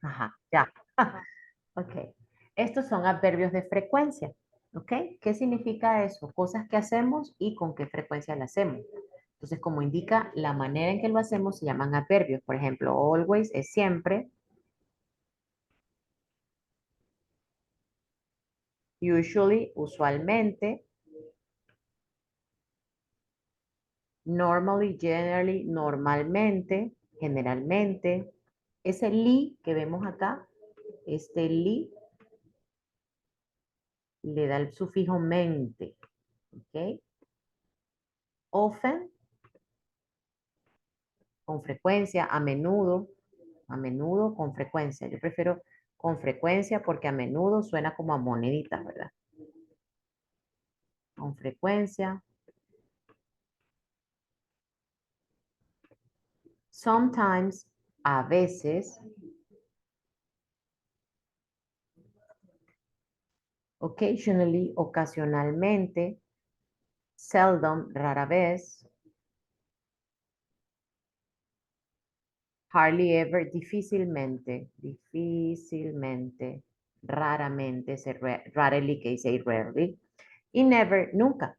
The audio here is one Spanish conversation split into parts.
Ajá, ya. Ok. Estos son adverbios de frecuencia. ¿Ok? ¿Qué significa eso? Cosas que hacemos y con qué frecuencia las hacemos. Entonces, como indica la manera en que lo hacemos, se llaman adverbios. Por ejemplo, always es siempre, usually, usualmente, normally, generally, normalmente, generalmente. Ese li que vemos acá, este li le da el sufijo mente. ¿Ok? Often, con frecuencia, a menudo, con frecuencia. Yo prefiero con frecuencia porque a menudo suena como a moneditas, ¿verdad? Con frecuencia. Sometimes, a veces. Occasionally, ocasionalmente. Seldom, rara vez. Hardly ever, difícilmente, difícilmente, raramente, rarely que dice rarely. Y never, nunca.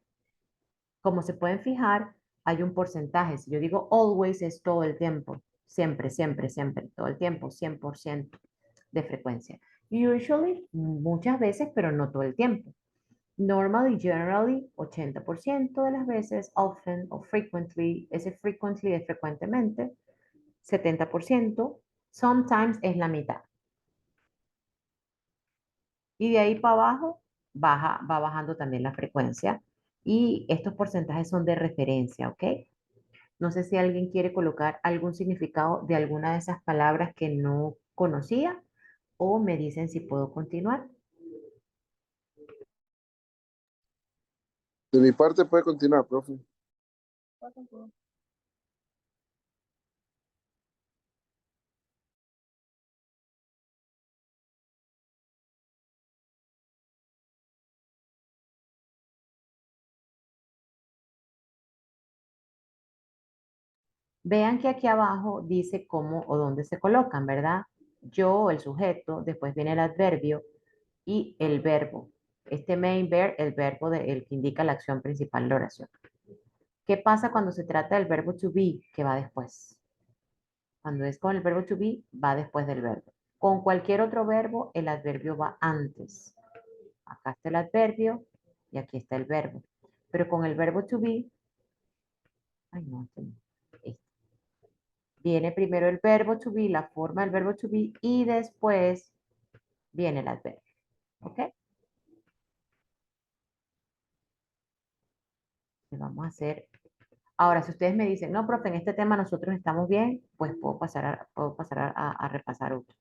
Como se pueden fijar, hay un porcentaje. Si yo digo always es todo el tiempo, siempre, siempre, siempre, todo el tiempo, 100% de frecuencia. Usually, muchas veces, pero no todo el tiempo. Normally, generally, 80% de las veces. Often o frequently, ese frequently es frecuentemente. 70%. Sometimes es la mitad. Y de ahí para abajo va bajando también la frecuencia. Y estos porcentajes son de referencia, ¿ok? No sé si alguien quiere colocar algún significado de alguna de esas palabras que no conocía o me dicen si puedo continuar. De mi parte puede continuar, profe. Vean que aquí abajo dice cómo o dónde se colocan, ¿verdad? Yo, el sujeto, después viene el adverbio y el verbo. Este main verb, el verbo el que indica la acción principal de la oración. ¿Qué pasa cuando se trata del verbo to be, que va después? Cuando es con el verbo to be, va después del verbo. Con cualquier otro verbo, el adverbio va antes. Acá está el adverbio y aquí está el verbo. Pero con el verbo to be, ay no, este. Viene primero el verbo to be, la forma del verbo to be, y después viene el adverbio. ¿Ok? Vamos a hacer. Ahora, si ustedes me dicen, no, profe, en este tema nosotros estamos bien, pues puedo pasar a repasar otro.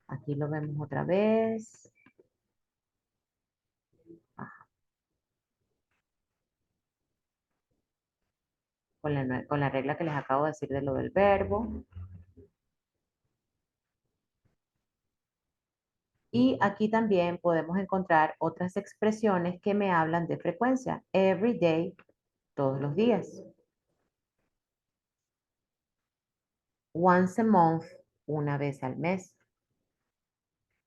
Aquí lo vemos otra vez. Ajá, con la regla que les acabo de decir de lo del verbo. Y aquí también podemos encontrar otras expresiones que me hablan de frecuencia. Every day, todos los días. Once a month, una vez al mes.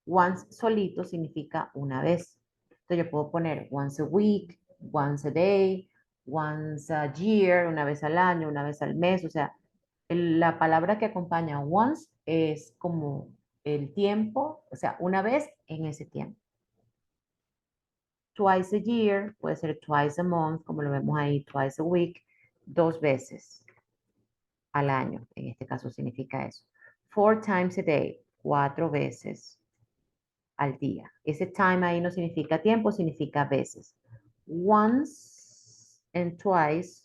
Once solito significa una vez. Entonces yo puedo poner once a week, once a day, once a year, una vez al año, una vez al mes. O sea, la palabra que acompaña once es como el tiempo, o sea, una vez en ese tiempo. Twice a year, puede ser twice a month, como lo vemos ahí, twice a week, dos veces al año. En este caso significa eso. Four times a day, cuatro veces al día. Ese time ahí no significa tiempo, significa veces. Once and twice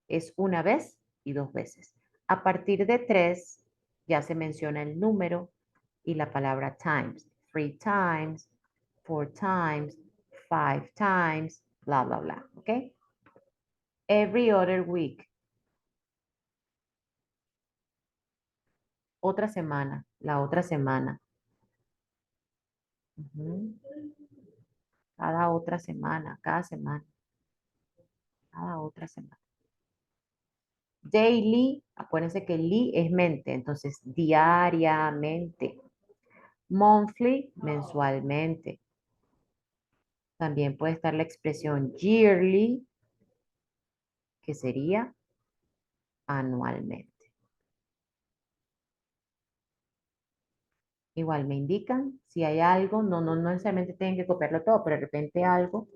es una vez y dos veces. A partir de tres ya se menciona el número y la palabra times. Three times, four times, five times, bla, bla, bla. ¿Ok? Every other week. Otra semana, la otra semana. Ujú. Cada otra semana, cada semana. cada otra semana. Daily, acuérdense que li es mente, entonces diariamente. Monthly, mensualmente. También puede estar la expresión yearly, que sería anualmente. Igual me indican si hay algo, no necesariamente tienen que copiarlo todo, pero de repente algo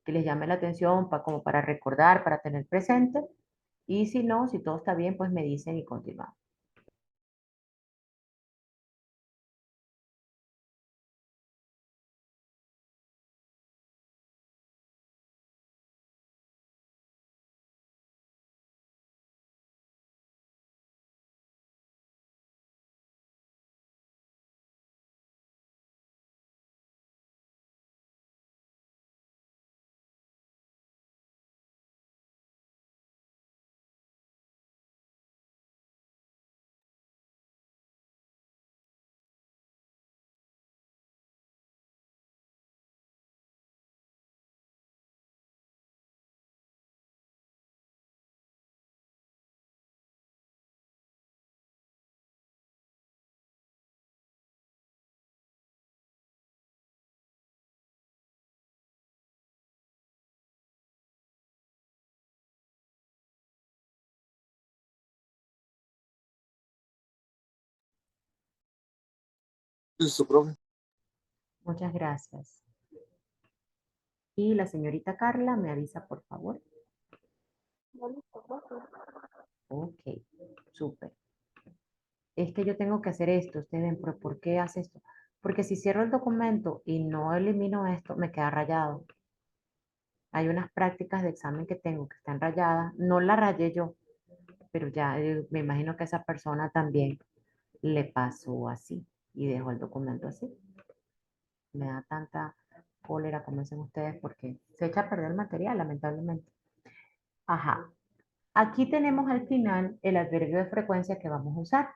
que les llame la atención como para recordar, para tener presente. Y si no, si todo está bien, pues me dicen y continuamos. Listo, profe. Muchas gracias. Y la señorita Carla me avisa, por favor. Ok, súper. Es que yo tengo que hacer esto. Ustedes ven, pero ¿por qué hace esto? Porque si cierro el documento y no elimino esto, me queda rayado. Hay unas prácticas de examen que tengo que están rayadas. No la rayé yo, pero ya me imagino que a esa persona también le pasó así y dejó el documento así. Me da tanta cólera, como dicen ustedes, porque se echa a perder el material, lamentablemente. Ajá. Aquí tenemos al final el adverbio de frecuencia que vamos a usar.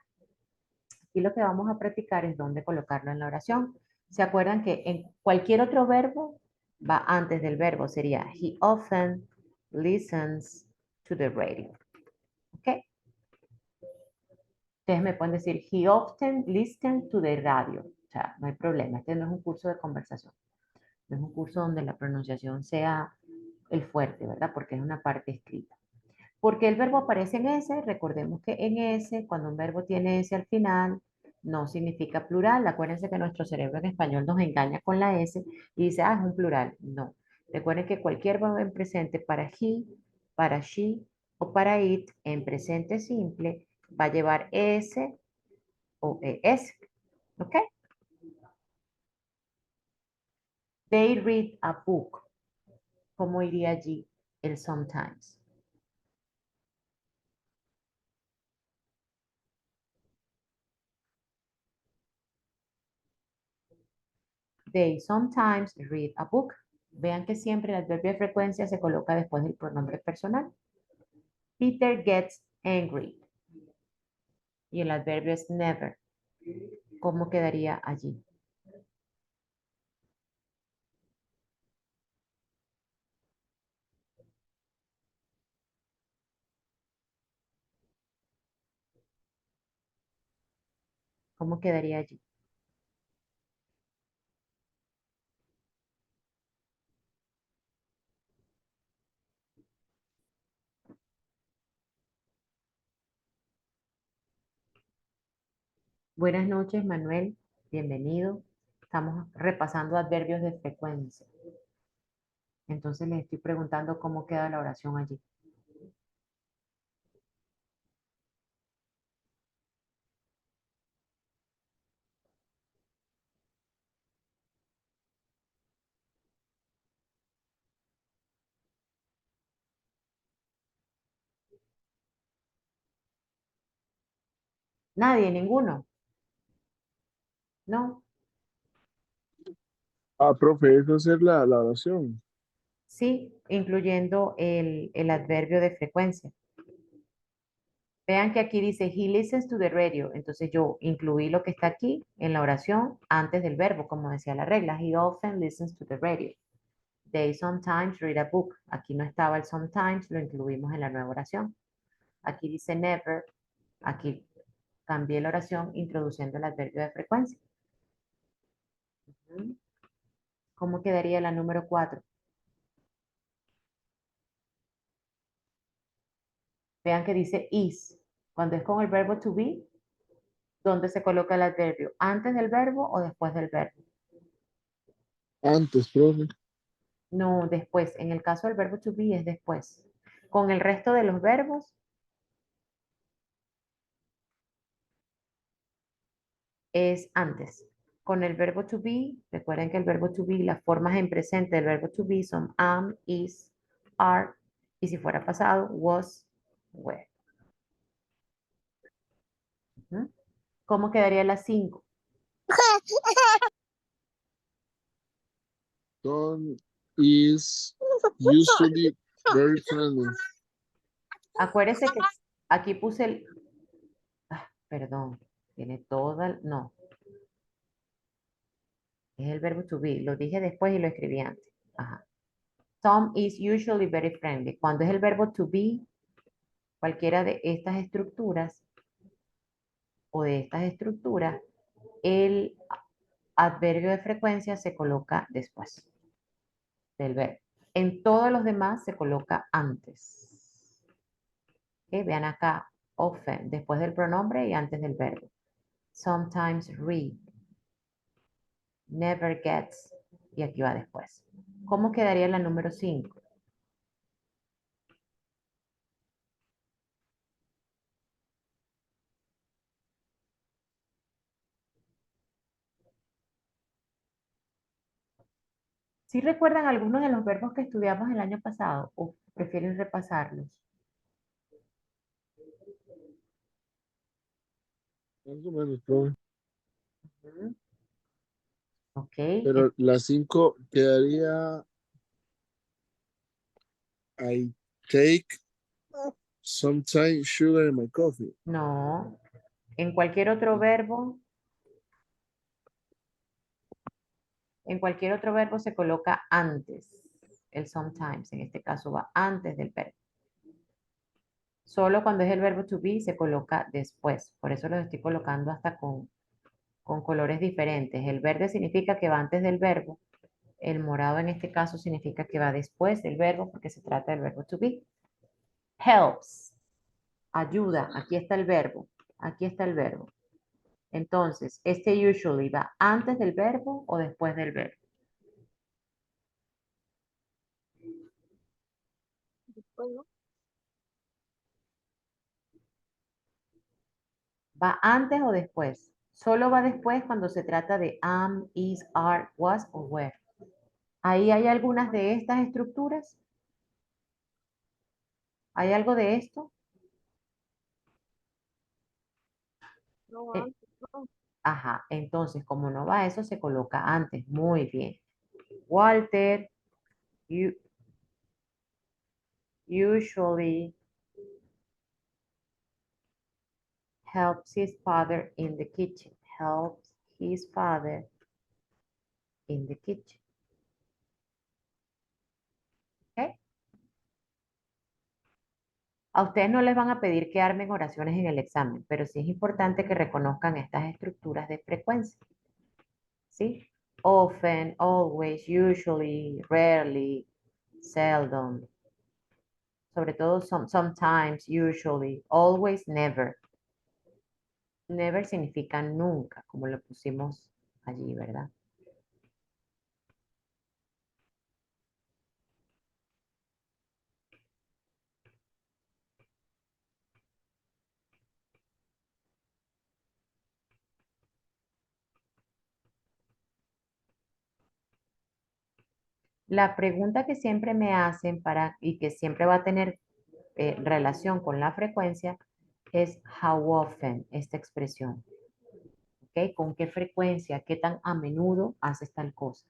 Y lo que vamos a practicar es dónde colocarlo en la oración. ¿Se acuerdan que en cualquier otro verbo va antes del verbo? Sería he often listens to the radio. ¿Ok? Ustedes me pueden decir he often listens to the radio. O sea, no hay problema. Este no es un curso de conversación. No es un curso donde la pronunciación sea el fuerte, ¿verdad? Porque es una parte escrita. Porque el verbo aparece en S, recordemos que en S, cuando un verbo tiene S al final, no significa plural. Acuérdense que nuestro cerebro en español nos engaña con la S y dice, ah, es un plural. No. Recuerden que cualquier verbo en presente para he, para she o para it, en presente simple, va a llevar S o ES. ¿Ok? They read a book. ¿Cómo iría allí el sometimes? They sometimes read a book. Vean que siempre el adverbio de frecuencia se coloca después del pronombre personal. Peter gets angry. Y el adverbio es never. ¿Cómo quedaría allí? ¿Cómo quedaría allí? Buenas noches, Manuel. Bienvenido. Estamos repasando adverbios de frecuencia. Entonces les estoy preguntando cómo queda la oración allí. Nadie, ninguno. No. Ah, profe, eso es hacer la oración. Sí, incluyendo el adverbio de frecuencia. Vean que aquí dice, he listens to the radio. Entonces yo incluí lo que está aquí en la oración antes del verbo, como decía la regla. He often listens to the radio. They sometimes read a book. Aquí no estaba el sometimes, lo incluimos en la nueva oración. Aquí dice never. Aquí cambié la oración introduciendo el adverbio de frecuencia. ¿Cómo quedaría la número 4? Vean que dice is. Cuando es con el verbo to be, ¿dónde se coloca el adverbio? ¿Antes del verbo o después del verbo? Antes, profe. No, después. En el caso del verbo to be es después. Con el resto de los verbos es antes. Con el verbo to be, recuerden que el verbo to be, las formas en presente del verbo to be son am, is, are, y si fuera pasado, was, were. ¿Mm? ¿Cómo quedaría la 5? Tom is usually very friendly. Acuérdense que aquí puse el... perdón, tiene toda... No, es el verbo to be. Lo dije después y lo escribí antes. Ajá. Tom is usually very friendly. Cuando es el verbo to be, cualquiera de estas estructuras o de estas estructuras, el adverbio de frecuencia se coloca después del verbo. En todos los demás se coloca antes. ¿Ok? Vean acá, often, después del pronombre y antes del verbo. Sometimes read, never gets, y aquí va después. ¿Cómo quedaría la número 5? ¿Sí recuerdan algunos de los verbos que estudiamos el año pasado o prefieren repasarlos? Más o menos, profe. Ujú. Ok, Pero la 5 quedaría I take sometimes sugar in my coffee. no. En cualquier otro verbo, se coloca antes. El sometimes, en este caso, va antes del verbo. Solo cuando es el verbo to be se coloca después. Por eso los estoy colocando hasta con colores diferentes. El verde significa que va antes del verbo. El morado en este caso significa que va después del verbo porque se trata del verbo to be. Helps. Ayuda. Aquí está el verbo. Aquí está el verbo. Entonces, este usually va antes del verbo o después del verbo. ¿Va antes o después? Solo va después cuando se trata de am, is, are, was o were. Ahí hay algunas de estas estructuras. ¿Hay algo de esto? Eh, ajá, entonces como no va eso, se coloca antes. Muy bien. Walter usually helps his father in the kitchen. Helps his father in the kitchen. ¿Ok? A ustedes no les van a pedir que armen oraciones en el examen, pero sí es importante que reconozcan estas estructuras de frecuencia. ¿Sí? Often, always, usually, rarely, seldom. Sobre todo sometimes, usually, always, never. Never significa nunca, como lo pusimos allí, ¿verdad? La pregunta que siempre me hacen y que siempre va a tener relación con la frecuencia es how often, esta expresión. ¿Ok? ¿Con qué frecuencia? ¿Qué tan a menudo haces tal cosa?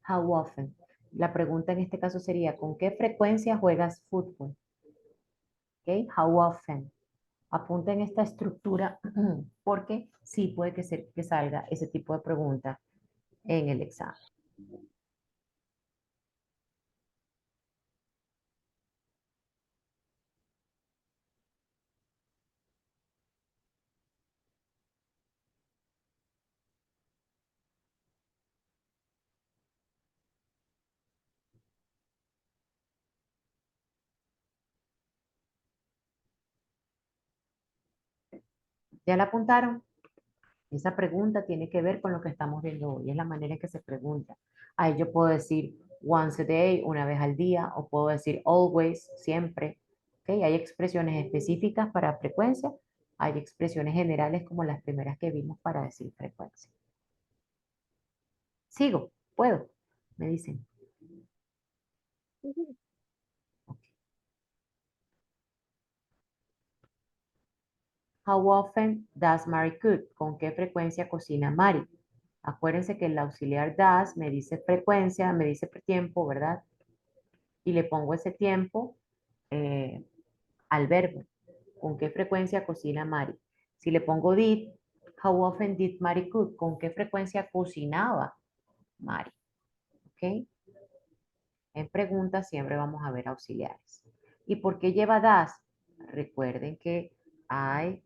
How often. La pregunta en este caso sería, ¿con qué frecuencia juegas fútbol? ¿Ok? How often. Apunten esta estructura porque sí puede que salga ese tipo de pregunta en el examen. ¿Ya la apuntaron? Esa pregunta tiene que ver con lo que estamos viendo hoy, es la manera en que se pregunta. Ahí yo puedo decir once a day, una vez al día, o puedo decir always, siempre. ¿Okay? Hay expresiones específicas para frecuencia, hay expresiones generales como las primeras que vimos para decir frecuencia. Sigo, puedo, me dicen. How often does Mary cook? ¿Con qué frecuencia cocina Mary? Acuérdense que el auxiliar does me dice frecuencia, me dice tiempo, ¿verdad? Y le pongo ese tiempo eh, al verbo. ¿Con qué frecuencia cocina Mary? Si le pongo did, how often did Mary cook? ¿Con qué frecuencia cocinaba Mary? ¿Ok? En preguntas siempre vamos a ver auxiliares. ¿Y por qué lleva das? Recuerden que I,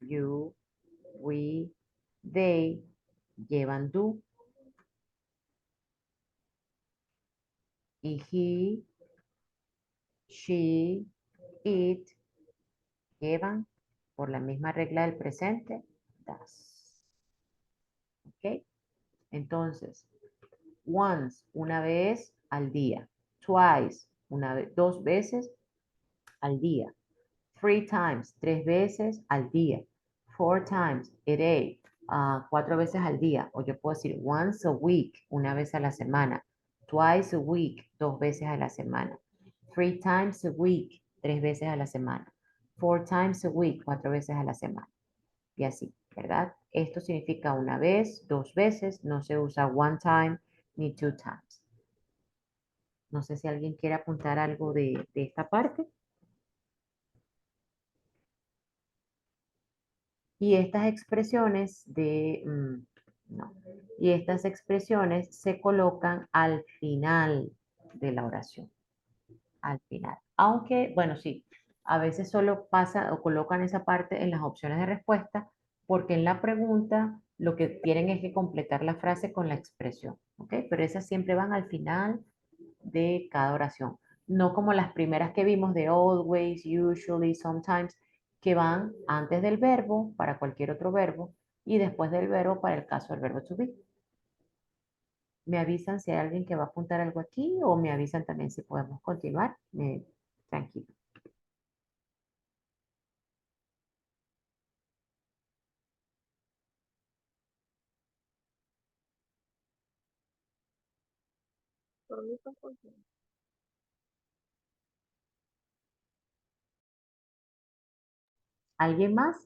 you, we, they llevan do y he, she, it llevan por la misma regla del presente das. ¿Ok? Entonces, once, una vez al día. Twice, dos veces al día. Three times, tres veces al día. Four times a day, cuatro veces al día. O yo puedo decir once a week, una vez a la semana. Twice a week, dos veces a la semana. Three times a week, tres veces a la semana. Four times a week, cuatro veces a la semana. Y así, ¿verdad? Esto significa una vez, dos veces, no se usa one time ni two times. No sé si alguien quiere apuntar algo de esta parte. Y estas expresiones no, y estas expresiones se colocan al final de la oración, al final. Aunque, bueno, sí, a veces solo pasa o colocan esa parte en las opciones de respuesta, porque en la pregunta lo que quieren es que completar la frase con la expresión, ¿ok? Pero esas siempre van al final de cada oración. No como las primeras que vimos de always, usually, sometimes, que van antes del verbo para cualquier otro verbo y después del verbo para el caso del verbo to be. Me avisan si hay alguien que va a apuntar algo aquí o me avisan también si podemos continuar. Tranquilo. ¿Alguien más?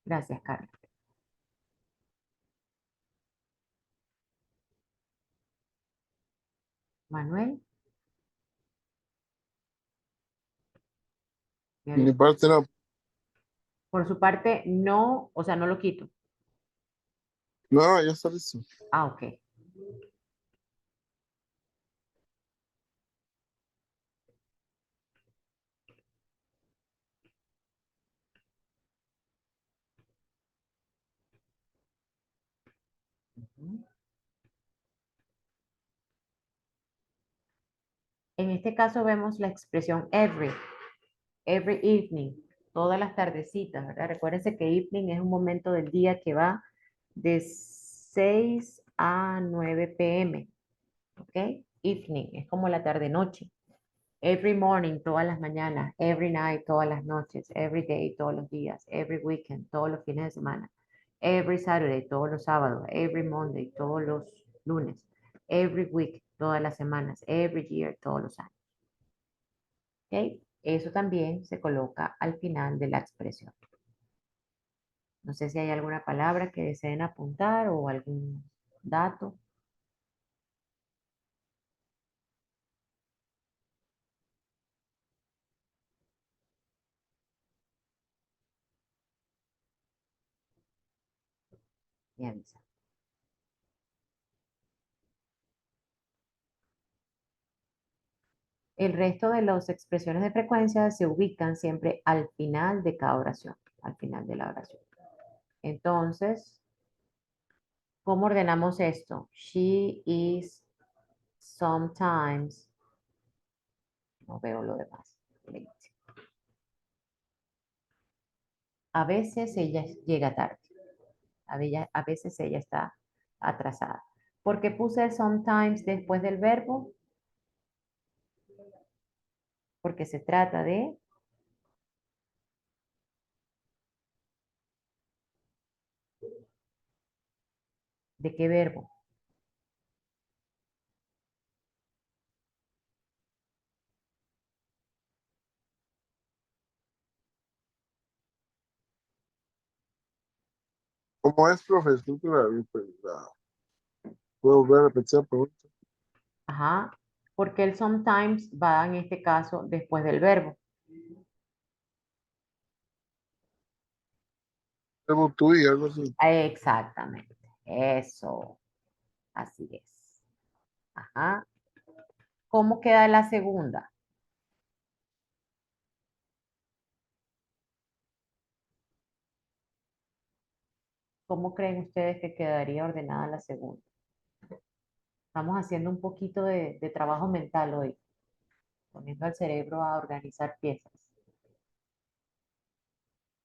Gracias, Carla. Manuel, me Mi avisa. parte no. Por su parte, no, o sea, no lo quito. No, ya está listo. Ah, ok. Ujú. En este caso vemos la expresión every evening, todas las tardecitas, ¿verdad? Recuérdense que evening es un momento del día que va de 6 a 9 p.m., ¿ok? Evening, es como la tarde-noche. Every morning, todas las mañanas. Every night, todas las noches. Every day, todos los días. Every weekend, todos los fines de semana. Every Saturday, todos los sábados. Every Monday, todos los lunes. Every week, todas las semanas. Every year, todos los años. ¿Ok? Eso también se coloca al final de la expresión. No sé si hay alguna palabra que deseen apuntar o algún dato. Me avisa. El resto de las expresiones de frecuencia se ubican siempre al final de cada oración, al final de la oración. Entonces, ¿cómo ordenamos esto? She is sometimes, no veo lo demás. late. A veces ella llega tarde. A veces ella está atrasada. ¿Por qué puse el sometimes después del verbo? Porque se trata ¿de qué verbo? ¿Cómo es, profe? Disculpe ¿puedo volver a repetir la pregunta? Ajá. Porque el sometimes va en este caso después del verbo. Verbo to be, algo así. Exactamente. Eso. Así es. Ajá. ¿Cómo queda la segunda? ¿Cómo creen ustedes que quedaría ordenada la segunda? Estamos haciendo un poquito de trabajo mental hoy, poniendo al cerebro a organizar piezas.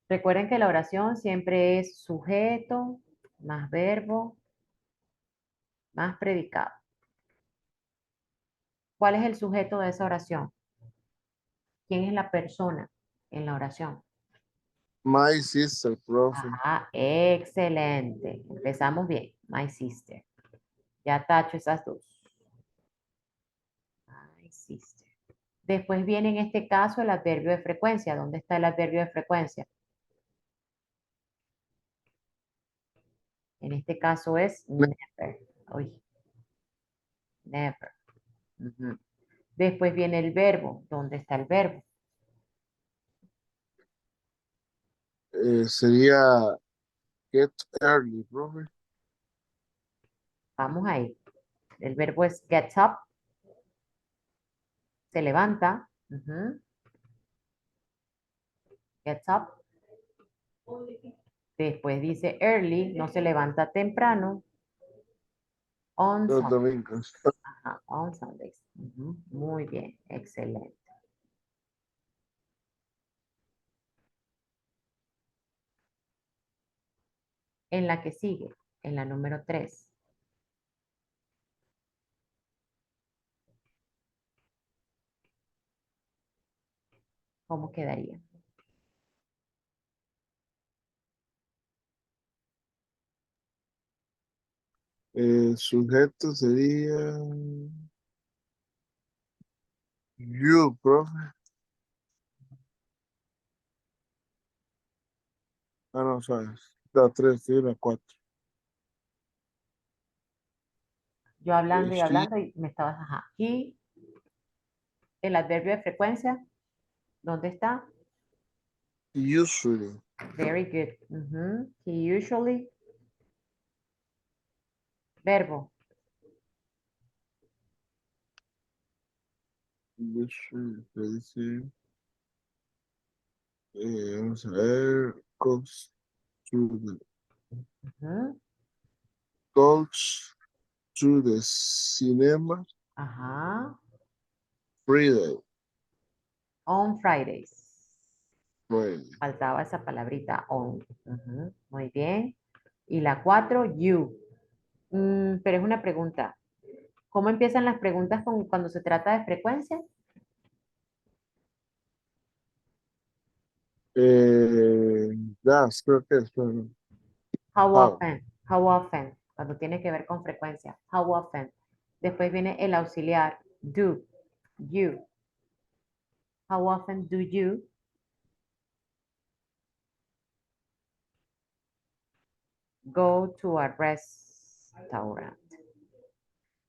Recuerden que la oración siempre es sujeto, más verbo, más predicado. ¿Cuál es el sujeto de esa oración? ¿Quién es la persona en la oración? My sister, profe. Ah, excelente. Empezamos bien. My sister. Ya tacho esas dos. My sister. Después viene en este caso el adverbio de frecuencia. ¿Dónde está el adverbio de frecuencia? En este caso es never. Uy, never. Ujú. Después viene el verbo. ¿Dónde está el verbo? Sería get early, profe. Vamos ahí. El verbo es gets up, se levanta. Ujú. Gets up. Después dice early, no se levanta temprano. On Los Sunday. domingos. Ajá, on Sundays. Ujú. Muy bien, excelente. En la que sigue, en la número 3, ¿cómo quedaría? Sujeto sería you, profe. Ah, no, sabes. La 3, sí, la 4. Yo hablando y me estabas, ajá. Y el adverbio de frecuencia, ¿dónde está? Usually. Very good. Ujú. He usually, verbo. Usually, se dice, vamos a ver, Ujú. goes to the cinema Ajá. Friday. On Fridays. Friday. Faltaba esa palabrita on. Ujú. Muy bien. Y la 4, you. Pero es una pregunta. ¿Cómo empiezan las preguntas cuando se trata de frecuencia? Eh, creo que es, pero How how. often? How often? Cuando tiene que ver con frecuencia. How often? Después viene el auxiliar. Do. You. How often do you go to a restaurant?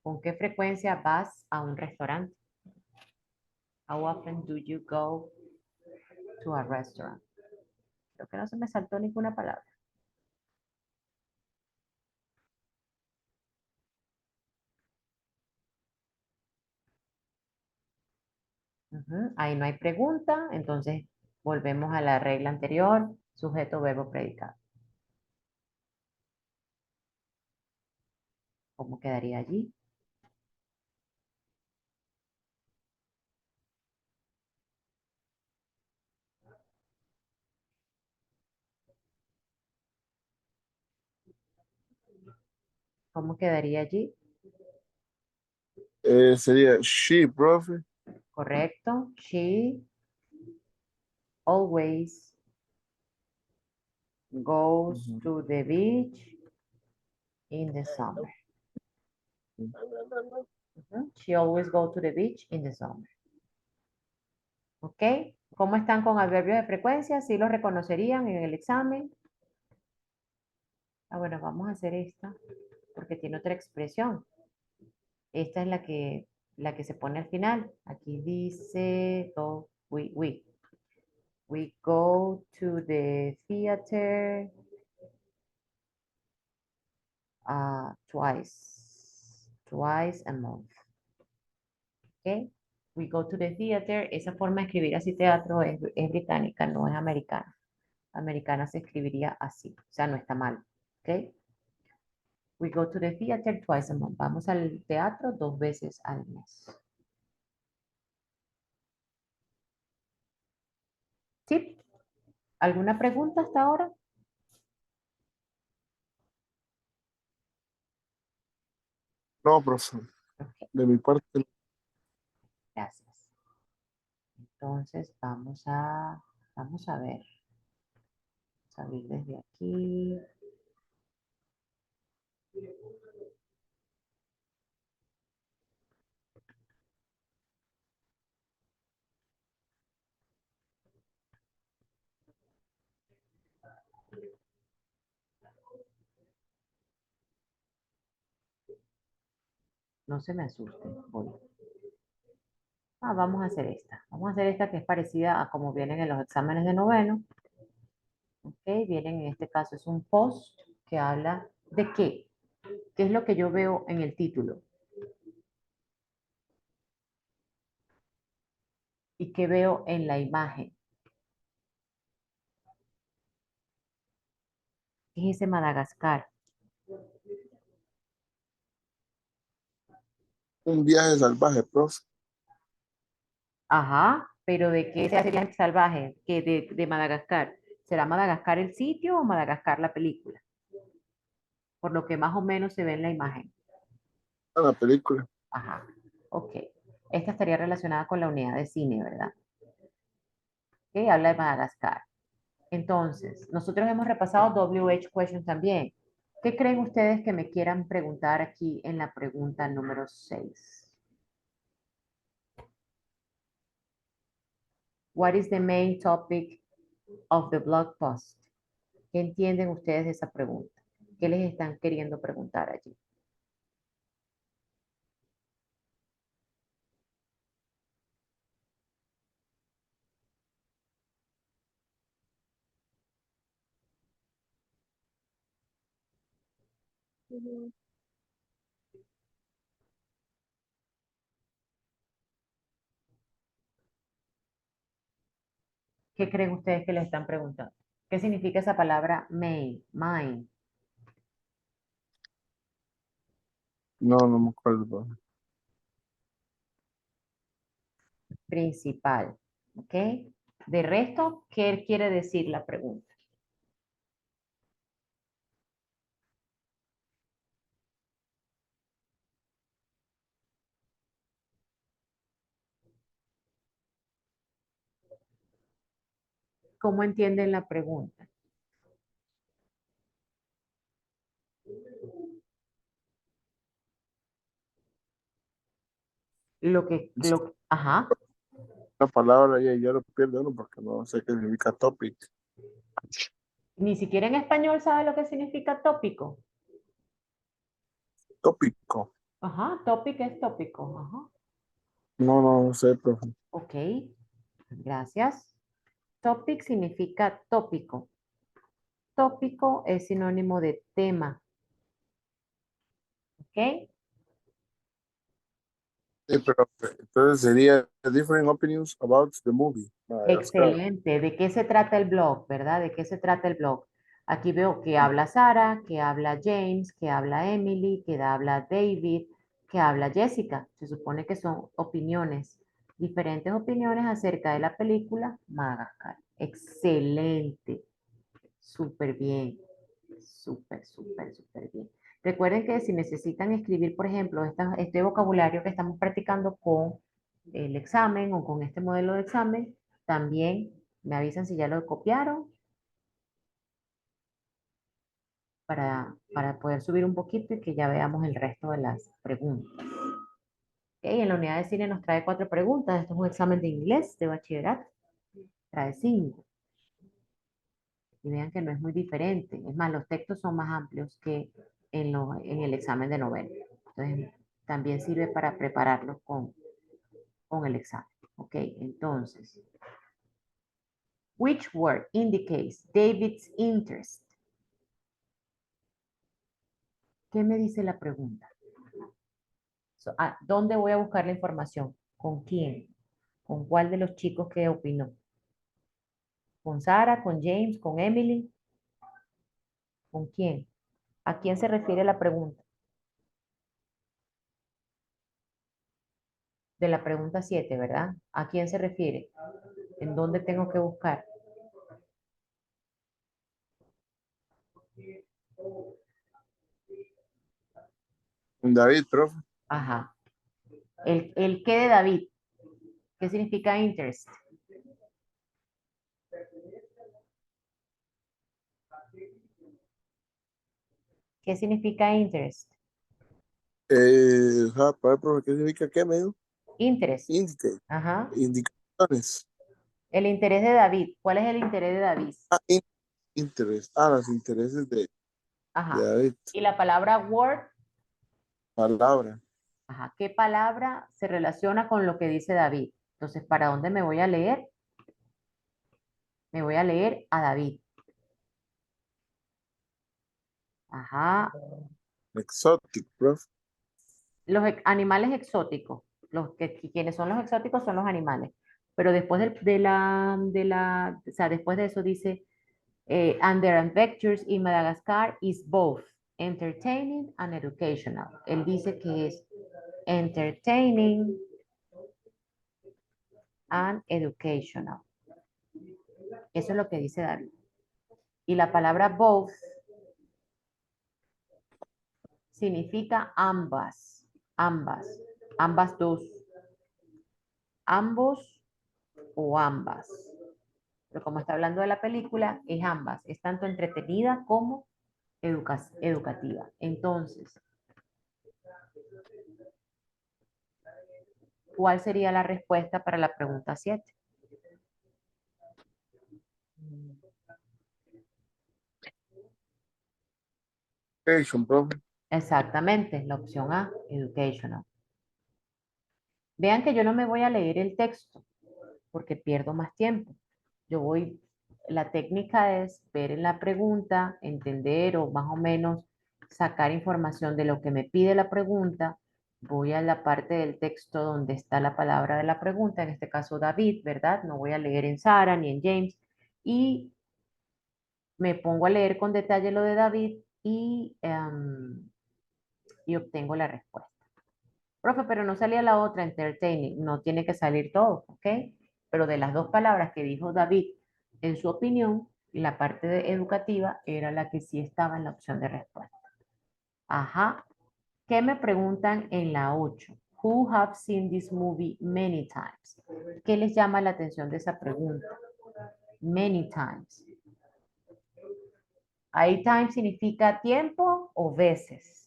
¿Con qué frecuencia vas a un restaurante? How often do you go to a restaurant? Creo que no se me saltó ninguna palabra. Ujú. Ahí no hay pregunta, entonces volvemos a la regla anterior, sujeto, verbo, predicado. ¿Cómo quedaría allí? ¿Cómo quedaría allí? Sería she, profe. Correcto. She always goes Ujú. to the beach in the summer. Ujú. She always goes to the beach in the summer. ¿Ok? ¿Cómo están con adverbios de frecuencia? ¿Sí los reconocerían en el examen? Ah, bueno, vamos a hacer esta porque tiene otra expresión. Esta es la que se pone al final. Aquí dice, go, we go to the theater twice a month. ¿Ok? We go to the theater. Esa forma de escribir así teatro es británica, no es americana. Americana se escribiría así, o sea, no está mal. ¿Ok? We go to the theater twice a month. Vamos al teatro 2 veces al mes. ¿Sí? ¿Alguna pregunta hasta ahora? No, profe. Ok, De mi parte, gracias. Entonces vamos a ver. Vamos a abrir desde aquí. No se me asusten. Voy. Vamos a hacer esta. Vamos a hacer esta que es parecida a como vienen en los exámenes de noveno. Ok, vienen en este caso es un post que habla de qué. ¿Qué es lo que yo veo en el título? ¿Y qué veo en la imagen? ¿Qué es ese Madagascar? un viaje salvaje, profe. Ajá, pero ¿de qué se hace viaje salvaje? ¿Qué de Madagascar? ¿Será Madagascar el sitio o Madagascar la película? Por lo que más o menos se ve en la imagen. A la película. Ajá, ok. Esta estaría relacionada con la unidad de cine, ¿verdad? Que habla de Madagascar. Entonces, nosotros hemos repasado WH question también. ¿Qué creen ustedes que me quieran preguntar aquí en la pregunta número 6? What is the main topic of the blog post? ¿Qué entienden ustedes de esa pregunta? ¿Qué les están queriendo preguntar allí? ¿Qué creen ustedes que les están preguntando? ¿Qué significa esa palabra main, main, No, no me acuerdo, profe. principal? ¿Ok? De resto, ¿qué quiere decir la pregunta? ¿Cómo entienden la pregunta? Ajá, La palabra ya lo pierde uno porque no sé qué significa topic. ni siquiera en español sabe lo que significa tópico. Tópico. Ajá, topic es tópico. Ajá, No, no sé, profe. ok, gracias. Topic significa tópico. Tópico es sinónimo de tema, ¿ok? Sí, pero entonces sería different opinions about the movie. Madagascar. Excelente. ¿De qué se trata el blog, verdad? ¿De qué se trata el blog? Aquí veo que habla Sara, que habla James, que habla Emily, que habla David, que habla Jessica. Se supone que son opiniones, diferentes opiniones acerca de la película Madagascar. Excelente. Súper bien. Súper, súper, súper bien. Recuerden que si necesitan escribir, por ejemplo, este vocabulario que estamos practicando con el examen o con este modelo de examen, también me avisan si ya lo copiaron para poder subir un poquito y que ya veamos el resto de las preguntas. Ok, en la unidad de cine nos trae 4 preguntas. Esto es un examen de inglés de bachillerato. Trae 5. Y vean que no es muy diferente. Es más, los textos son más amplios que en el examen de noveno. Entonces, también sirve para prepararlos con el examen. Ok, entonces, which word indicates David's interest? ¿Qué me dice la pregunta? ¿Dónde voy a buscar la información? ¿Con quién? ¿Con cuál de los chicos que opinó? ¿Con Sara? ¿Con James? ¿Con Emily? ¿Con quién? ¿A quién se refiere la pregunta? De la pregunta 7, ¿verdad? ¿A quién se refiere? ¿En dónde tengo que buscar? David, profe. Ajá. El qué de David. ¿Qué significa interest? ¿Qué significa interest? Profe, ¿qué significa qué, me dijo? Interest. Indicate, Ajá. indicaciones. El interés de David. ¿Cuál es el interés de David? Ah, interés. Ah, los intereses de Ajá. David. Y la palabra word. Palabra. Ajá. ¿Qué palabra se relaciona con lo que dice David? Entonces, ¿para dónde me voy a leer? Me voy a leer a David. Ajá. Exotic, profe. Los animales exóticos. Quienes son los exóticos son los animales. Pero después o sea, después de eso dice, and their adventures in Madagascar is both entertaining and educational. Él dice que es entertaining and educational. Eso es lo que dice David. Y la palabra both significa ambas, ambas, ambas dos, ambos o ambas. Pero como está hablando de la película, es ambas, es tanto entretenida como educativa. Entonces, ¿cuál sería la respuesta para la pregunta 7? Education, profe. Exactamente, la opción A, educational. Vean que yo no me voy a leer el texto porque pierdo más tiempo. La técnica es ver en la pregunta, entender o más o menos sacar información de lo que me pide la pregunta. Voy a la parte del texto donde está la palabra de la pregunta, en este caso David, ¿verdad? No voy a leer en Sara ni en James. Y me pongo a leer con detalle lo de David y obtengo la respuesta. Profe, pero no salía la otra, entertaining. No tiene que salir todo, ¿ok? Pero de las dos palabras que dijo David, en su opinión, la parte educativa era la que sí estaba en la opción de respuesta. Ajá. ¿Qué me preguntan en la 8? Who have seen this movie many times? ¿Qué les llama la atención de esa pregunta? Many times. Ahí time significa tiempo o veces.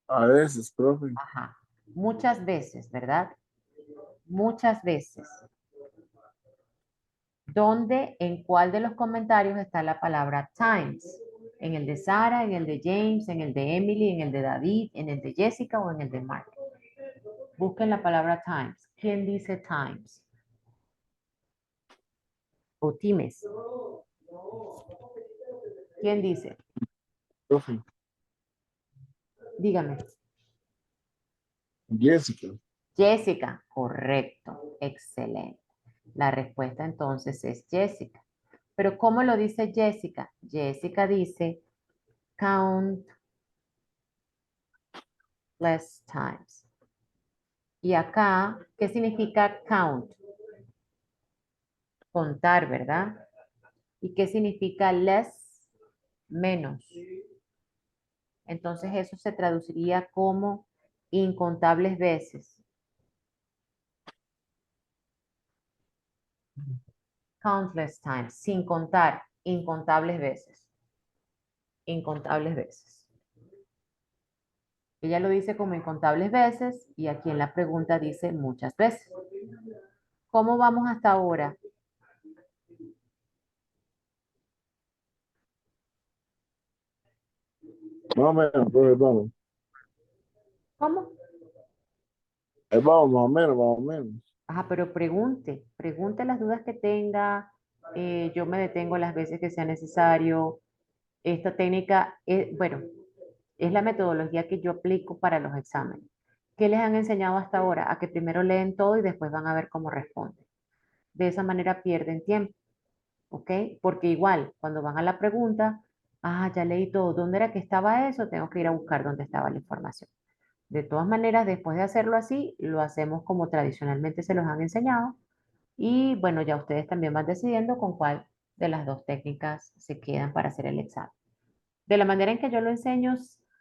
A veces, profe. Ajá. Muchas veces, ¿verdad? Muchas veces. ¿Dónde, en cuál de los comentarios está la palabra times? ¿En el de Sara, en el de James, en el de Emily, en el de David, en el de Jessica o en el de Mark? Busquen la palabra times. ¿Quién dice times? O times. ¿Quién dice? Profe. Dígame. Jessica. Jessica. Correcto. Excelente. La respuesta entonces es Jessica. Pero ¿cómo lo dice Jessica? Jessica dice countless times. Y acá, ¿qué significa count? Contar, ¿verdad? ¿Y qué significa less? menos. Entonces eso se traduciría como incontables veces. Countless times, sin contar, incontables veces. Incontables veces. Ella lo dice como incontables veces y aquí en la pregunta dice muchas veces. ¿Cómo vamos hasta ahora? Más o menos, pues vamos. ¿Cómo? Ahí vamos, más o menos, más o menos. Ajá, pero pregunte las dudas que tenga. Yo me detengo las veces que sea necesario. Esta técnica, bueno, es la metodología que yo aplico para los exámenes. ¿Qué les han enseñado hasta ahora? A que primero leen todo y después van a ver cómo responden. De esa manera pierden tiempo, ¿ok? Porque igual, cuando van a la pregunta, ya leí todo, ¿dónde era que estaba eso? Tengo que ir a buscar dónde estaba la información. De todas maneras, después de hacerlo así, lo hacemos como tradicionalmente se los han enseñado y bueno, ya ustedes también van decidiendo con cuál de las dos técnicas se quedan para hacer el examen. De la manera en que yo lo enseño,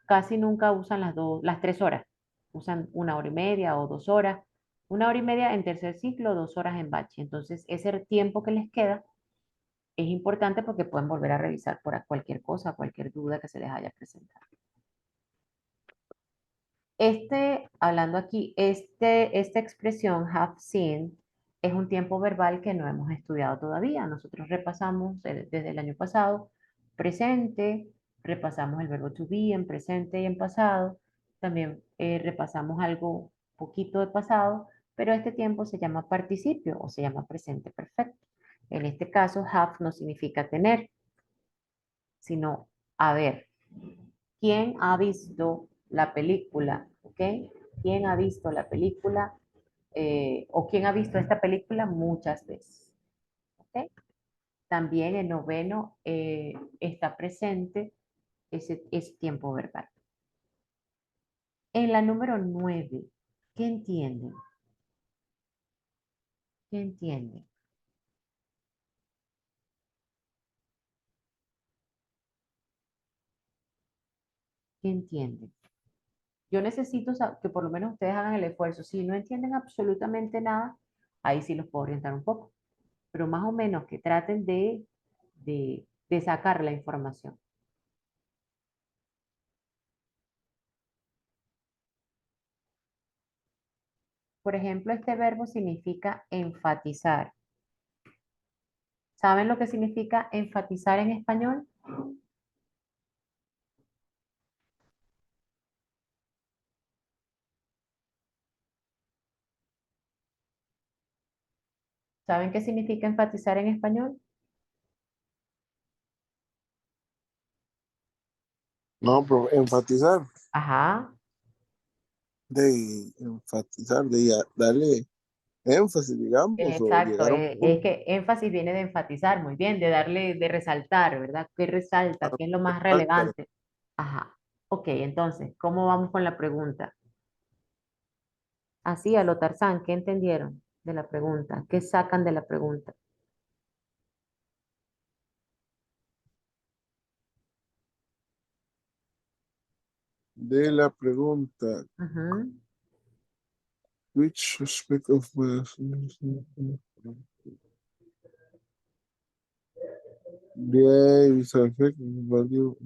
casi nunca usan las 3 horas. Usan 1 hora y media o 2 horas. 1 hora y media en tercer ciclo, 2 horas en bache. Entonces, ese tiempo que les queda es importante porque pueden volver a revisar por cualquier cosa, cualquier duda que se les haya presentado. Hablando aquí, esta expresión have seen es un tiempo verbal que no hemos estudiado todavía. Nosotros repasamos desde el año pasado presente, repasamos el verbo to be en presente y en pasado, también repasamos algo poquito de pasado, pero este tiempo se llama participio o se llama presente perfecto. En este caso, have no significa tener, sino haber. ¿Quién ha visto la película? ¿Ok? ¿Quién ha visto la película? O quién ha visto esta película muchas veces. ¿Ok? También el noveno está presente ese tiempo verbal. En la número 9, ¿qué entienden? ¿Qué entienden? ¿Qué entienden? Yo necesito que por lo menos ustedes hagan el esfuerzo. Si no entienden absolutamente nada, ahí sí los puedo orientar un poco. Pero más o menos que traten de sacar la información. Por ejemplo, este verbo significa enfatizar. ¿Saben lo que significa enfatizar en español? ¿Saben qué significa enfatizar en español? No, pero enfatizar, Ajá, de enfatizar, darle énfasis, digamos, o exacto. llegar a un Es punto. que énfasis viene de enfatizar, muy bien, de darle, de resaltar, ¿verdad? ¿Qué resalta? ¿Qué es lo más Falta relevante? Ajá. Ok, entonces, ¿cómo vamos con la pregunta? Así, a lo Tarzán, ¿qué entendieron de la pregunta? ¿Qué sacan de la pregunta? de la pregunta, Ujú. which aspect of the visual effect value,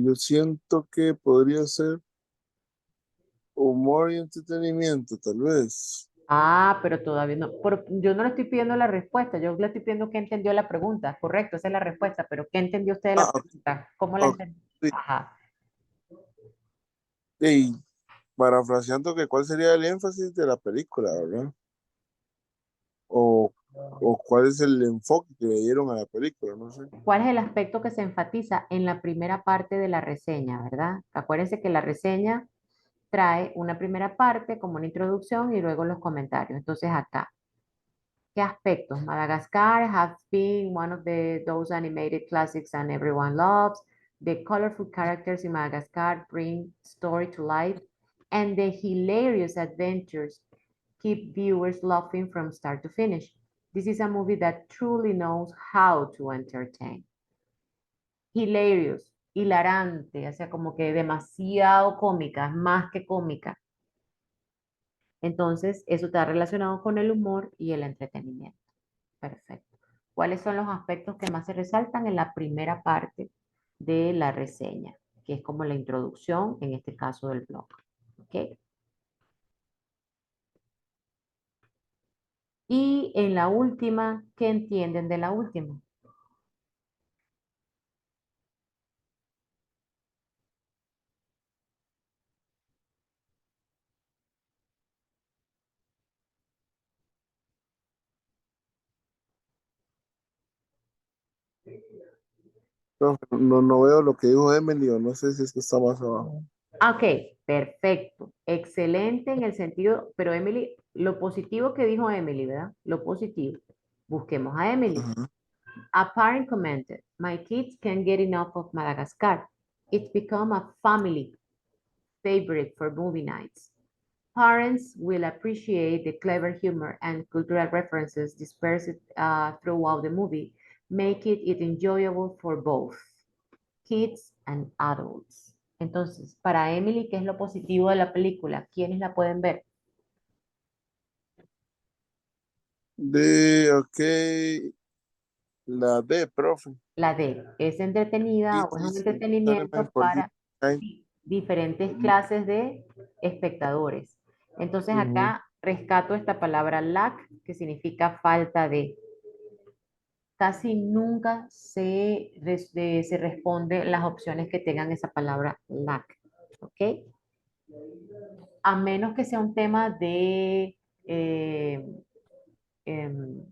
yo siento que podría ser humor y entretenimiento, tal vez. Pero todavía no. Yo no le estoy pidiendo la respuesta, yo le estoy pidiendo qué entendió la pregunta. Correcto, esa es la respuesta, pero ¿qué entendió usted de la Ah, ok, pregunta? ¿Cómo la ok, entendió? sí. Ajá. Y parafraseando que cuál sería el énfasis de la película, ¿verdad? O, o cuál es el enfoque que le dieron a la película, no sé. ¿Cuál es el aspecto que se enfatiza en la primera parte de la reseña, verdad? Acuérdense que la reseña trae una primera parte como una introducción y luego los comentarios. Entonces acá, ¿qué aspectos? Madagascar has been one of those animated classics and everyone loves. The colorful characters in Madagascar bring story to life, and the hilarious adventures keep viewers laughing from start to finish. This is a movie that truly knows how to entertain. Hilarious, hilarante, o sea, como que demasiado cómica, más que cómica. Entonces, eso está relacionado con el humor y el entretenimiento. Perfecto. ¿Cuáles son los aspectos que más se resaltan en la primera parte de la reseña? Que es como la introducción, en este caso del blog. ¿Ok? Y en la última, ¿qué entienden de la última? No veo lo que dijo Emily o no sé si es que está más abajo. Ok, perfecto. Excelente en el sentido, pero Emily, lo positivo que dijo Emily, ¿verdad? Lo positivo. Busquemos a Emily. Ajá. A parent commented, my kids can't get enough of Madagascar. It's become a family favorite for movie nights. Parents will appreciate the clever humor and cultural references dispersed throughout the movie, making it enjoyable for both kids and adults. Entonces, para Emily, ¿qué es lo positivo de la película? ¿Quiénes la pueden ver? Ok, la D, profe. La D, ¿es entretenida It o es un is entertainment entretenimiento for para different diferentes kind. clases de espectadores? Entonces Ujú. acá rescato esta palabra lack, que significa falta de. Casi nunca se responde las opciones que tengan esa palabra lack, ¿ok? A menos que sea un tema de, eh, em,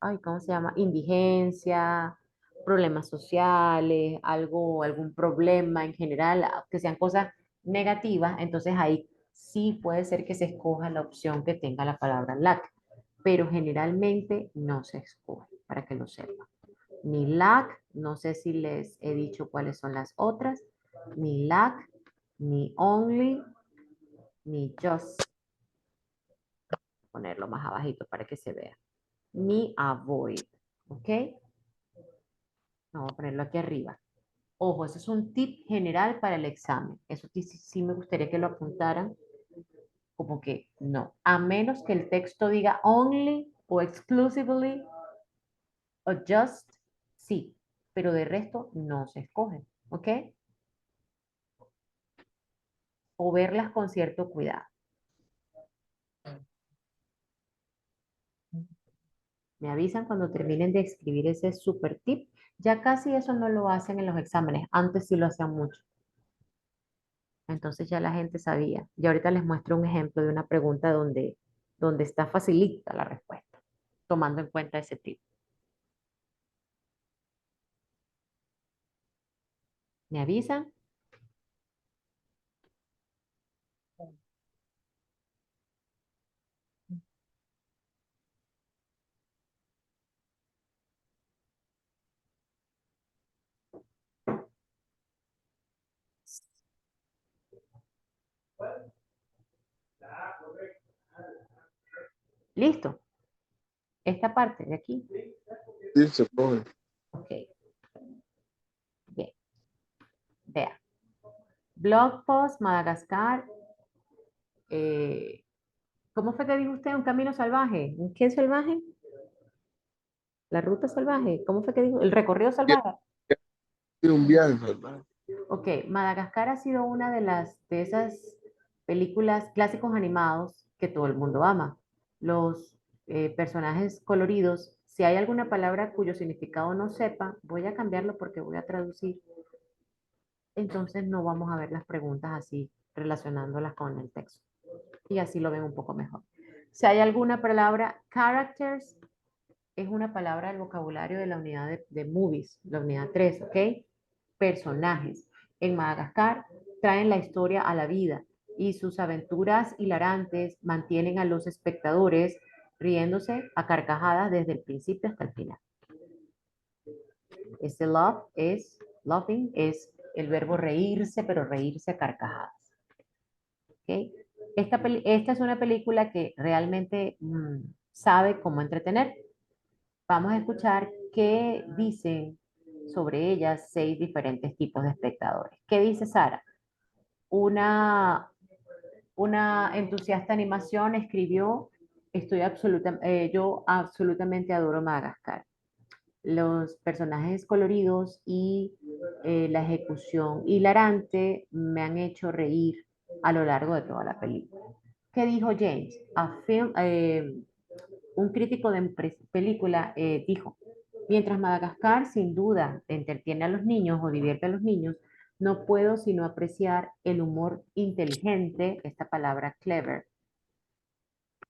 ay, ¿cómo se llama? Indigencia, problemas sociales, algún problema en general, que sean cosas negativas, entonces ahí sí puede ser que se escoja la opción que tenga la palabra lack, pero generalmente no se escoge, para que lo sepan. Ni lack, no sé si les he dicho cuáles son las otras, ni lack, ni only, ni just, ponerlo más abajito para que se vea, ni avoid, ¿ok? Vamos a ponerlo aquí arriba. Ojo, eso es un tip general para el examen. Eso sí me gustaría que lo apuntaran como que no. A menos que el texto diga only o exclusively o just, sí. Pero de resto no se escoge, ¿ok? O verlas con cierto cuidado. Me avisan cuando terminen de escribir ese super tip. Ya casi eso no lo hacen en los exámenes. Antes sí lo hacían mucho. Entonces ya la gente sabía. Y ahorita les muestro un ejemplo de una pregunta donde está facilita la respuesta, tomando en cuenta ese tip. ¿Me avisan? Listo. Esta parte de aquí. Dice, profe. Ok. Bien. Vea. Blog post, Madagascar. eh, ¿Cómo fue que dijo usted? Un camino salvaje. ¿Un qué salvaje? La ruta salvaje. ¿Cómo fue que dijo? El recorrido salvaje. Tiene un viaje, ¿verdad? Ok, Madagascar ha sido una de esas películas clásicos animados que todo el mundo ama. Los personajes coloridos, si hay alguna palabra cuyo significado no sepa, voy a cambiarlo porque voy a traducir. Entonces no vamos a ver las preguntas así relacionándolas con el texto. Y así lo ven un poco mejor. Si hay alguna palabra, characters es una palabra del vocabulario de la unidad de movies, la unidad 3, ¿ok? Personajes. En Madagascar traen la historia a la vida y sus aventuras hilarantes mantienen a los espectadores riéndose a carcajadas desde el principio hasta el final. Este laughing es el verbo reírse, pero reírse a carcajadas. ¿Ok? Esta es una película que realmente sabe cómo entretener. Vamos a escuchar qué dicen sobre ellas 6 diferentes tipos de espectadores. ¿Qué dice Sara? Una, una entusiasta de animación escribió, yo absolutamente adoro Madagascar. Los personajes coloridos y la ejecución hilarante me han hecho reír a lo largo de toda la película. ¿Qué dijo James? Un crítico de película dijo, mientras Madagascar sin duda entretiene a los niños o divierte a los niños, no puedo sino apreciar el humor inteligente, esta palabra clever,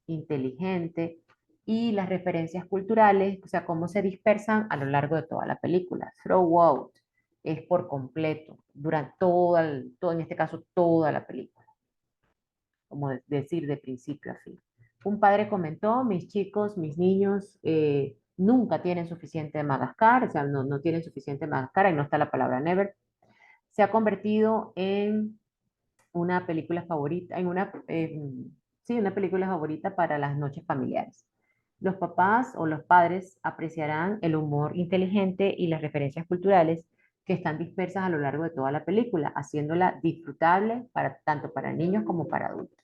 inteligente, y las referencias culturales, o sea, cómo se dispersan a lo largo de toda la película. Throughout es por completo, durante todo, en este caso, toda la película, como decir de principio a fin. Un padre comentó, mis chicos, mis niños, nunca tienen suficiente de Madagascar, o sea, no tienen suficiente de Madagascar, ahí no está la palabra never. Se ha convertido en una película favorita, sí, una película favorita para las noches familiares. Los papás o los padres apreciarán el humor inteligente y las referencias culturales que están dispersas a lo largo de toda la película, haciéndola disfrutable tanto para niños como para adultos.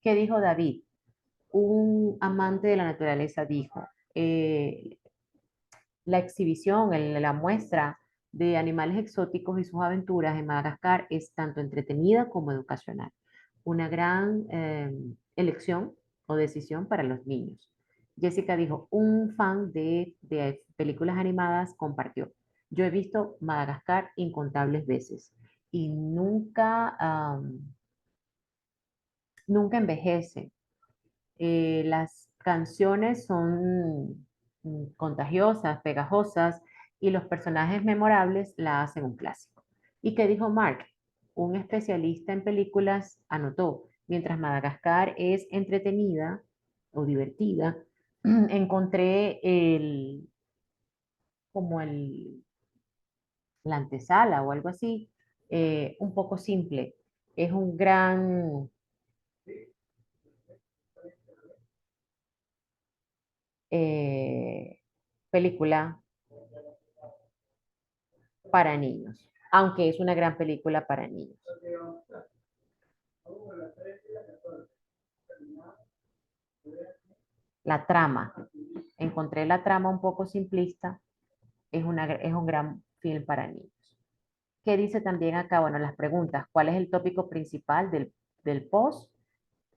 ¿Qué dijo David? Un amante de la naturaleza dijo, eh, la exhibición, la muestra de animales exóticos y sus aventuras en Madagascar es tanto entretenida como educacional. Una gran elección o decisión para los niños. Jessica dijo, un fan de películas animadas compartió. Yo he visto Madagascar incontables veces y nunca envejece. Las canciones son contagiosas, pegajosas y los personajes memorables la hacen un clásico. ¿Y qué dijo Mark? Un especialista en películas anotó, mientras Madagascar es entretenida o divertida, encontré como la antesala o algo así, un poco simple. Es un gran eh, película para niños, aunque es una gran película para niños. La trama, encontré la trama un poco simplista, es un gran film para niños. ¿Qué dice también acá? Bueno, las preguntas, ¿cuál es el tópico principal del post?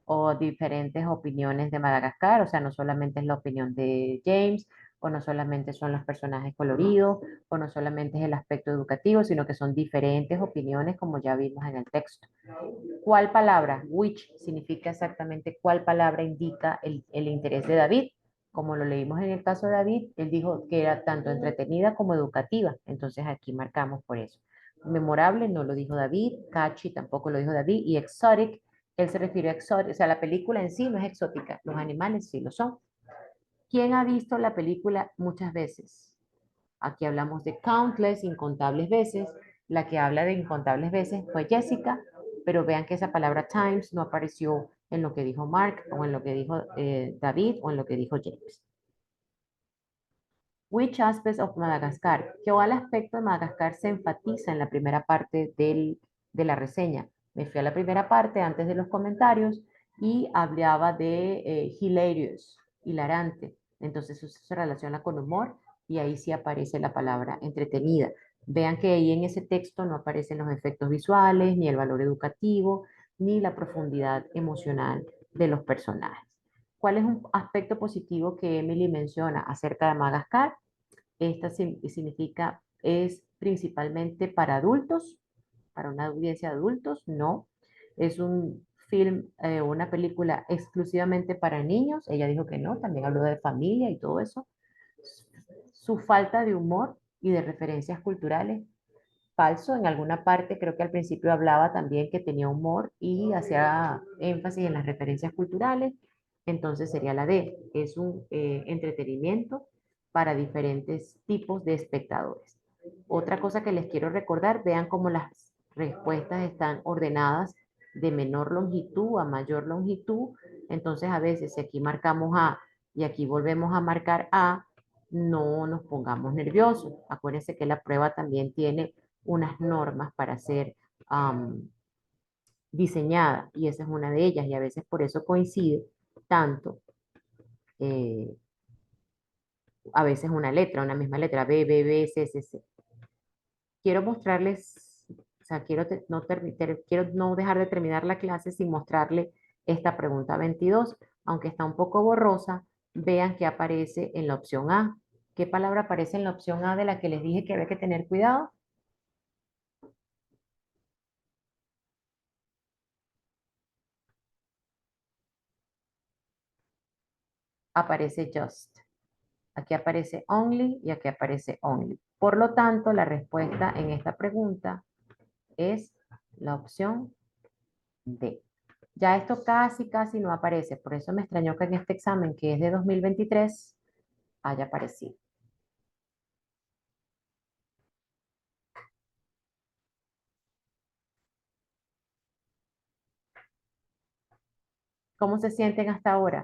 O diferentes opiniones de Madagascar, o sea, no solamente es la opinión de James, o no solamente son los personajes coloridos, o no solamente es el aspecto educativo, sino que son diferentes opiniones, como ya vimos en el texto. ¿Cuál palabra, which, significa exactamente cuál palabra indica el interés de David? Como lo leímos en el caso de David, él dijo que era tanto entretenida como educativa, entonces aquí marcamos por eso. Memorable no lo dijo David, catchy tampoco lo dijo David, y exotic, él se refirió a exotic, o sea, la película en sí no es exótica, los animales sí lo son. ¿Quién ha visto la película muchas veces? Aquí hablamos de countless, incontables veces. La que habla de incontables veces fue Jessica, pero vean que esa palabra times no apareció en lo que dijo Mark o en lo que dijo David o en lo que dijo James. Which aspects of Madagascar? ¿Cuál aspecto de Madagascar se enfatiza en la primera parte de la reseña? Me fui a la primera parte antes de los comentarios y hablaba de hilarious, hilarante. Entonces eso se relaciona con humor y ahí sí aparece la palabra entretenida. Vean que ahí en ese texto no aparecen los efectos visuales, ni el valor educativo, ni la profundidad emocional de los personajes. ¿Cuál es un aspecto positivo que Emily menciona acerca de Madagascar? Esta significa, es principalmente para adultos, para una audiencia de adultos, no. Es un film, una película exclusivamente para niños. Ella dijo que no, también habló de familia y todo eso. Su falta de humor y de referencias culturales, falso. En alguna parte, creo que al principio hablaba también que tenía humor y hacía énfasis en las referencias culturales. Entonces sería la D. Es un entretenimiento para diferentes tipos de espectadores. Otra cosa que les quiero recordar, vean cómo las respuestas están ordenadas de menor longitud a mayor longitud. Entonces a veces si aquí marcamos A y aquí volvemos a marcar A, no nos pongamos nerviosos. Acuérdense que la prueba también tiene unas normas para ser diseñada y esa es una de ellas y a veces por eso coincide tanto, eh, a veces una misma letra, B, B, B, C, C, C. Quiero mostrarles, o sea, quiero no dejar de terminar la clase sin mostrarle esta pregunta 22, aunque está un poco borrosa, vean que aparece en la opción A. ¿Qué palabra aparece en la opción A de la que les dije que había que tener cuidado? Aparece just. Aquí aparece only y aquí aparece only. Por lo tanto, la respuesta en esta pregunta es la opción D. Ya esto casi, casi no aparece. Por eso me extrañó que en este examen, que es de 2023, haya aparecido. ¿Cómo se sienten hasta ahora?